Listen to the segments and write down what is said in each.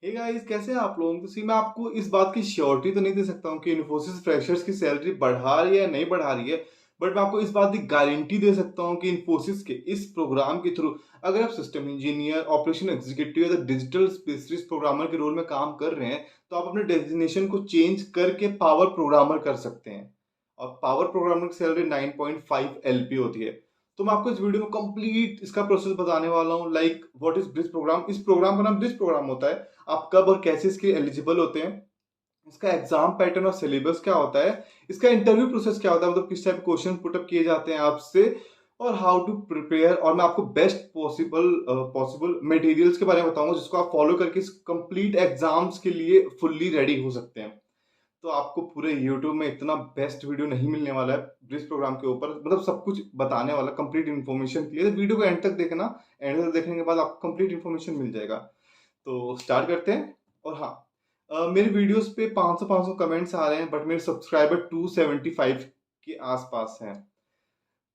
Hey guys, कैसे हैं आप लोग? तो सी मैं आपको इस बात की श्योरिटी तो नहीं दे सकता हूँ कि इन्फोसिस फ्रेशर्स की सैलरी बढ़ा रही है या नहीं बढ़ा रही है। बट मैं आपको इस बात की गारंटी दे सकता हूँ कि इन्फोसिस के इस प्रोग्राम के थ्रू अगर आप सिस्टम इंजीनियर, ऑपरेशन एग्जीक्यूटिव या डिजिटल स्पेशलिस्ट प्रोग्रामर के रोल में काम कर रहे हैं, तो आप अपने डेजिग्नेशन को चेंज करके पावर प्रोग्रामर कर सकते हैं। और पावर प्रोग्रामर की सैलरी 9.5 एलपी होती है। तो मैं आपको इस वीडियो में कंप्लीट इसका प्रोसेस बताने वाला हूँ, like what is bridge program. इस प्रोग्राम का नाम ब्रिज प्रोग्राम होता है। आप कब और कैसे इसके लिए एलिजिबल होते हैं, इसका एग्जाम पैटर्न और सिलेबस क्या होता है, इसका इंटरव्यू प्रोसेस क्या होता है, मतलब किस टाइप क्वेश्चन पुटअप किए जाते हैं आपसे, और हाउ टू प्रिपेयर। और मैं आपको बेस्ट पॉसिबल मटेरियल्स के बारे में बताऊंगा जिसको आप फॉलो करके इस कंप्लीट एग्जाम्स के लिए फुल्ली रेडी हो सकते हैं। तो आपको पूरे यूट्यूब में इतना बेस्ट वीडियो नहीं मिलने वाला है ब्रिज प्रोग्राम के ऊपर, मतलब सब कुछ बताने वाला कंप्लीट इन्फॉर्मेशन के लिए। तो वीडियो को एंड तक देखना। एंड तक देखने के बाद आपको कंप्लीट इन्फॉर्मेशन मिल जाएगा। तो स्टार्ट करते हैं। और हाँ, मेरे वीडियोस पे 500 कमेंट्स आ रहे हैं, बट मेरे सब्सक्राइबर 275 के आसपास हैं।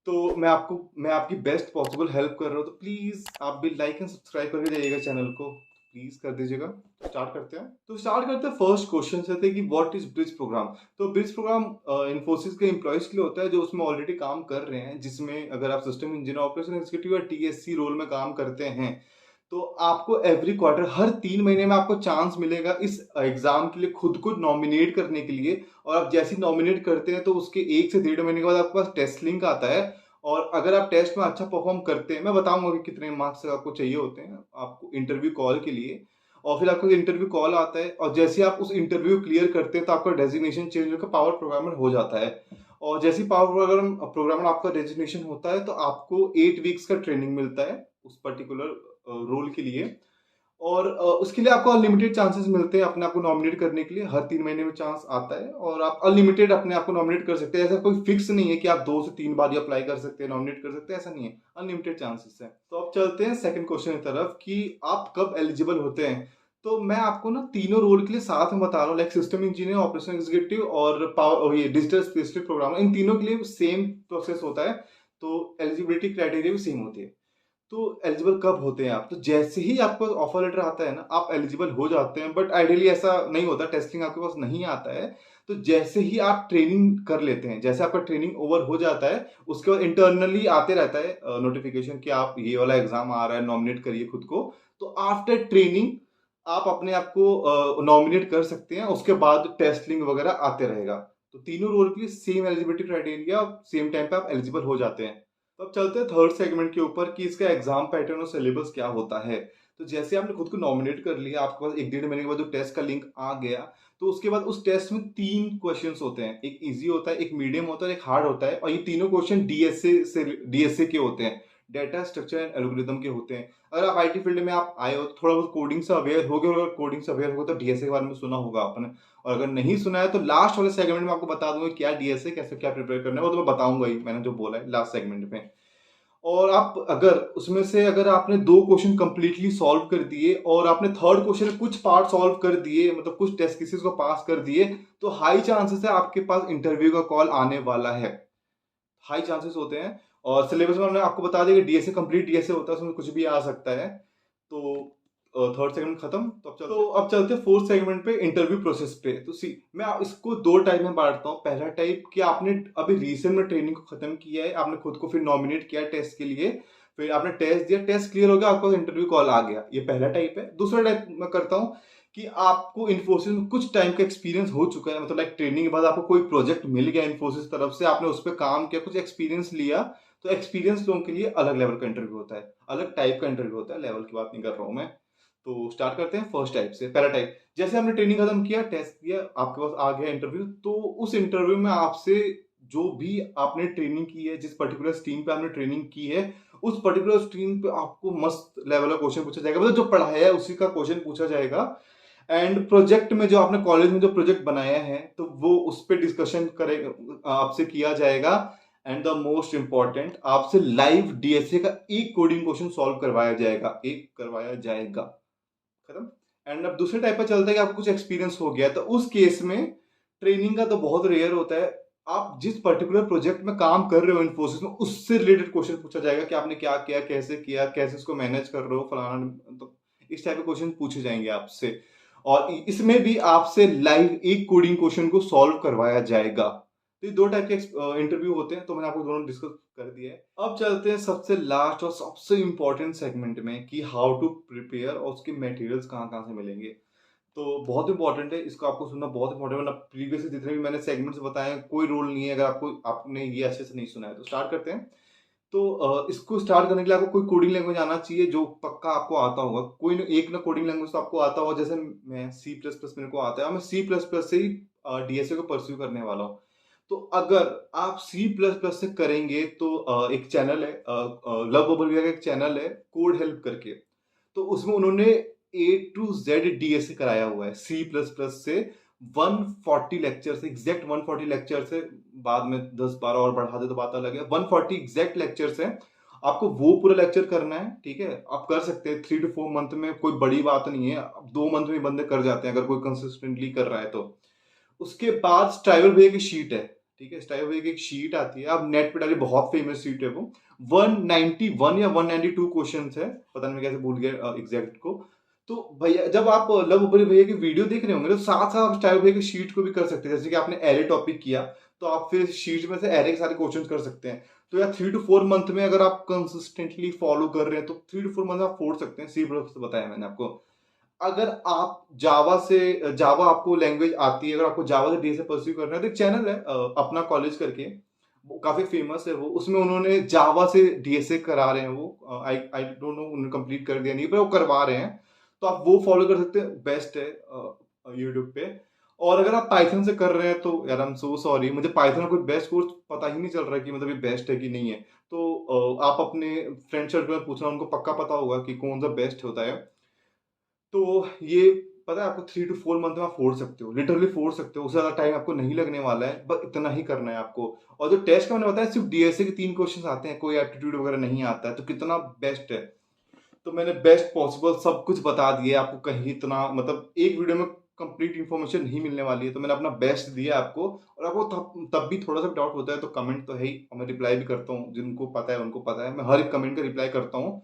तो मैं आपकी बेस्ट पॉसिबल हेल्प कर रहा हूँ, तो प्लीज आप भी लाइक एंड सब्सक्राइब करके जाइएगा चैनल को, प्लीज कर दीजिएगा। स्टार्ट करते हैं फर्स्ट क्वेश्चन से थे कि व्हाट इज ब्रिज प्रोग्राम। तो ब्रिज प्रोग्राम इन्फोसिस के एम्प्लॉयज के लिए होता है जो उसमें ऑलरेडी काम कर रहे हैं, जिसमें अगर आप सिस्टम इंजीनियर, ऑपरेशन एग्जीक्यूटिव या टीएससी रोल में काम करते हैं, तो आपको एवरी क्वार्टर, हर 3 महीने में आपको चांस मिलेगा इस एग्जाम के लिए खुद को नॉमिनेट करने के लिए। और आप जैसे नॉमिनेट करते हैं तो उसके 1 से 1.5 महीने के बाद आपके पास टेस्ट लिंक आता है। और अगर आप टेस्ट में अच्छा परफॉर्म करते हैं, मैं बताऊंगा कि कितने मार्क्स आपको चाहिए होते हैं आपको इंटरव्यू कॉल के लिए। और फिर आपको इंटरव्यू कॉल आता है, और जैसे आप उस इंटरव्यू क्लियर करते हैं तो आपका डेजिग्नेशन चेंज होकर पावर प्रोग्रामर हो जाता है। और जैसे ही पावर प्रोग्रामर आपका डेजिग्नेशन होता है तो आपको 8 वीक्स का ट्रेनिंग मिलता है उस पर्टिकुलर रोल के लिए। और उसके लिए आपको अनलिमिटेड चांसेस मिलते हैं अपने आप को नॉमिनेट करने के लिए। हर 3 महीने में चांस आता है और आप अनलिमिटेड अपने आप को नॉमिनेट कर सकते हैं। ऐसा कोई फिक्स नहीं है कि आप 2 से 3 बार ही अप्लाई कर सकते हैं, नॉमिनेट कर सकते हैं, ऐसा नहीं है। अनलिमिटेड चांसेस है। तो अब चलते हैं सेकंड क्वेश्चन की तरफ कि आप कब एलिजिबल होते हैं। तो मैं आपको ना तीनों रोल के लिए साथ में बता रहा हूँ, like system engineer, operation executive और पावर ये डिजिटल स्पेशलिस्ट प्रोग्राम, इन तीनों के लिए सेम प्रोसेस होता है। तो एलिजिबिलिटी क्राइटेरिया भी सेम होती है। तो एलिजिबल कब होते हैं आप? तो जैसे ही आपको ऑफर लेटर आता है ना, आप एलिजिबल हो जाते हैं। बट आइडियली ऐसा नहीं होता, टेस्टिंग आपके पास नहीं आता है। तो जैसे ही आप ट्रेनिंग कर लेते हैं, जैसे आपका ट्रेनिंग ओवर हो जाता है, उसके बाद इंटरनली आते रहता है नोटिफिकेशन कि आप ये वाला एग्जाम आ रहा है, नॉमिनेट करिए खुद को। तो आफ्टर ट्रेनिंग आप अपने आप को नॉमिनेट कर सकते हैं। उसके बाद टेस्ट लिंक वगैरह आते रहेगा। तो तीनों रोल के लिए same eligibility criteria, same time पे आप एलिजिबल हो जाते हैं। तो अब चलते हैं थर्ड सेगमेंट के ऊपर कि इसका एग्जाम पैटर्न और सिलेबस क्या होता है। तो जैसे आपने खुद को नॉमिनेट कर लिया, आपके पास 1 डेढ़ महीने के बाद जो टेस्ट का लिंक आ गया, तो उसके बाद उस टेस्ट में 3 क्वेश्चंस होते हैं। एक इजी होता है, एक मीडियम होता है, एक हार्ड होता है। और ये तीनों क्वेश्चन डीएसए के होते हैं, डेटा स्ट्रक्चर एंड एल्गोरिथम के होते हैं। अगर आप आईटी फील्ड में आप आए हो तो थोड़ा बहुत कोडिंग से अवेयर हो गए, अगर कोडिंग से अवेयर होगा तो डीएसए के बारे में सुना होगा आपने। और अगर नहीं सुना है तो लास्ट वाले सेगमेंट में आपको बता दूंगा क्या डीएसए, कैसे क्या प्रिपेयर करना है, वो तो मैं बताऊंगा ही, मैंने जो बोला है लास्ट सेगमेंट में। और आप अगर उसमें से अगर आपने 2 क्वेश्चन कंप्लीटली सॉल्व कर दिए और आपने थर्ड क्वेश्चन में कुछ पार्ट सॉल्व कर दिए, मतलब कुछ टेस्ट केसेस को पास कर दिए, तो हाई चांसेस है आपके पास इंटरव्यू का कॉल आने वाला है। हाई चांसेस होते हैं। और सिलेबस में हमने आपको बता दिया कि डीएसए कंप्लीट डीएसए होता है, उसमें कुछ भी आ सकता है। तो थर्ड सेगमेंट खत्म। अब चलते हैं फोर्थ सेगमेंट पे, इंटरव्यू प्रोसेस पे। तो सी मैं इसको 2 टाइप में बांटता हूँ। पहला टाइप कि आपने अभी रिसेंट में ट्रेनिंग को खत्म किया है, आपने खुद को फिर नॉमिनेट किया टेस्ट के लिए, फिर आपने टेस्ट दिया, टेस्ट क्लियर हो गया, आपको इंटरव्यू कॉल आ गया, ये पहला टाइप है। दूसरा टाइप मैं करता हूँ कि आपको इन्फोसिस में कुछ टाइम का एक्सपीरियंस हो चुका है, मतलब लाइक ट्रेनिंग के बाद आपको कोई प्रोजेक्ट मिल गया इन्फोसिस तरफ से, आपने उस पर काम किया, कुछ एक्सपीरियंस लिया। तो एक्सपीरियंस लोगों के लिए अलग लेवल का इंटरव्यू होता है, अलग टाइप का इंटरव्यू होता है, लेवल की बात नहीं कर रहा हूं मैं। तो स्टार्ट करते हैं फर्स्ट टाइप से, पहला टाइप। जैसे हमने ट्रेनिंग खत्म किया, टेस्ट दिया, आपके पास आ गया इंटरव्यू, तो उस इंटरव्यू में आपसे जो भी आपने ट्रेनिंग की है, जिस पर्टिकुलर स्ट्रीम पे आपने ट्रेनिंग की है, उस पर्टिकुलर स्ट्रीम पे आपको मस्त लेवल का क्वेश्चन पूछा जाएगा, मतलब जो पढ़ाया है उसी का क्वेश्चन पूछा जाएगा। एंड प्रोजेक्ट में जो आपने कॉलेज में जो प्रोजेक्ट बनाया है, तो वो उस पर डिस्कशन करेगा, आपसे किया जाएगा। एंड द मोस्ट इंपॉर्टेंट, आपसे लाइव डीएसए का एक कोडिंग क्वेश्चन सॉल्व करवाया जाएगा, एक करवाया जाएगा। खत्म। एंड अब दूसरे टाइप पर चलता है कि आपको कुछ एक्सपीरियंस हो गया, तो उस केस में ट्रेनिंग का तो बहुत रेयर होता है। आप जिस पर्टिकुलर प्रोजेक्ट में काम कर रहे हो इन्फोसिस में, उससे रिलेटेड क्वेश्चन पूछा जाएगा कि आपने क्या किया, कैसे उसको मैनेज कर रहे हो, फलाना। तो इस टाइप के क्वेश्चन पूछे जाएंगे आपसे। और इसमें भी आपसे लाइव एक कोडिंग क्वेश्चन को सॉल्व करवाया जाएगा। तो ये 2 टाइप के इंटरव्यू होते हैं, तो मैंने आपको दोनों डिस्कस कर दिया है। अब चलते हैं सबसे लास्ट और सबसे इम्पोर्टेंट सेगमेंट में कि हाउ टू प्रिपेयर और उसके मटेरियल्स कहाँ-कहाँ से मिलेंगे। तो बहुत इंपॉर्टेंट है, इसको आपको सुनना बहुत इंपॉर्टेंट है, वरना प्रीवियस जितने भी मैंने सेगमेंट्स बताए हैं, कोई रोल नहीं है अगर आपने ये अच्छे से नहीं सुना है। तो स्टार्ट करते हैं। तो इसको स्टार्ट करने के लिए आपको कोई कोडिंग लैंग्वेज आना चाहिए जो पक्का आपको आता होगा। कोई न एक ना कोडिंग लैंग्वेज तो आपको आता होगा, जैसे मैं सी प्लस प्लस मेरे को आता है और मैं सी प्लस प्लस से ही डीएसए को परस्यू करने वाला हूँ। तो अगर आप सी प्लस प्लस से करेंगे तो एक चैनल है, लव बबल भैया का एक चैनल है कोड हेल्प करके। तो उसमें उन्होंने ए टू जेड डीएसए कराया हुआ है सी प्लस प्लस से। 140 लेक्चर से, एग्जैक्ट 140 लेक्चर से, बाद में 10-12 और बढ़ा दे तो बात अलग है। 140 एग्जैक्ट लेक्चर्स है, आपको वो पूरा लेक्चर करना है, ठीक है। आप कर सकते हैं 3 to 4 मंथ में, कोई बड़ी बात नहीं है। 2 मंथ में बंदे कर जाते हैं अगर कोई कंसिस्टेंटली कर रहा है तो। उसके बाद स्ट्राइवर भैया की शीट है, ठीक है। स्ट्राइवर भैया की एक शीट आती है, आप नेट पे डालिए, बहुत फेमस शीट है वो। 191 या 192 क्वेश्चन है, पता नहीं मैं कैसे भूल गया एग्जैक्ट को। तो भैया जब आप लव भरी भैया की वीडियो देख रहे होंगे तो साथ साथ आप स्ट्राइवर भैया की शीट को भी कर सकते हैं। जैसे कि आपने एरे टॉपिक किया तो आप फिर शीट में से एरे के सारे क्वेश्चन कर सकते हैं। तो यार 3 to 4 मंथ में अगर आप कंसिस्टेंटली फॉलो कर रहे हैं तो 3 to 4 मंथ आप फोड़ सकते हैं। सी प्लस बताया मैंने आपको। अगर आप जावा आपको लैंग्वेज आती है, अगर आपको जावा से डीएसए परस्यू करना है तो एक चैनल है अपना कॉलेज करके, वो काफी फेमस है। वो उसमें उन्होंने जावा से डीएसए करा रहे हैं वो। आई आई डोंट नो उन्होंने कंप्लीट कर दिया नहीं, पर वो करवा रहे हैं। तो आप वो फॉलो कर सकते हैं, बेस्ट है यूट्यूब पे। और अगर आप पाइथन से कर रहे हैं तो यार आई एम सो सॉरी, मुझे पाइथन का कोई बेस्ट कोर्स पता ही नहीं चल रहा है कि मतलब ये बेस्ट है कि नहीं है। तो आप अपने फ्रेंड सर्कल में पूछना, उनको पक्का पता होगा कि कौन सा बेस्ट होता है। तो ये पता है आपको 3 to 4 मंथ में आप फोड़ सकते हो, लिटरली फोड़ सकते हो। उससे ज़्यादा टाइम आपको नहीं लगने वाला है, बस इतना ही करना है आपको। और जो टेस्ट का मैंने बताया सिर्फ डीएसए के 3 क्वेश्चन आते हैं, कोई एप्टीट्यूड वगैरह नहीं आता है, तो कितना बेस्ट है। तो मैंने बेस्ट पॉसिबल सब कुछ बता दिया आपको, कहीं इतना मतलब एक वीडियो में कंप्लीट इन्फॉर्मेशन नहीं मिलने वाली है। तो मैंने अपना बेस्ट दिया आपको। और आपको तब भी थोड़ा सा डाउट होता है तो कमेंट तो है ही, और मैं रिप्लाई भी करता हूँ, जिनको पता है उनको पता है, मैं हर एक कमेंट का रिप्लाई करता हूँ।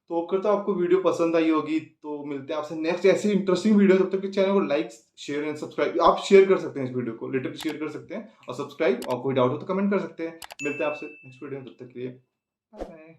तो होप करता हूँ आपको वीडियो पसंद आई होगी। तो मिलते हैं आपसे नेक्स्ट ऐसी इंटरेस्टिंग वीडियो। तब तक के चैनल को लाइक, शेयर एंड सब्सक्राइब, आप शेयर कर सकते हैं इस वीडियो को, लिटरली शेयर कर सकते हैं और सब्सक्राइब, और कोई डाउट हो तो कमेंट कर सकते हैं। मिलते हैं आपसे नेक्स्ट वीडियो में, तब तक के लिए बाय बाय।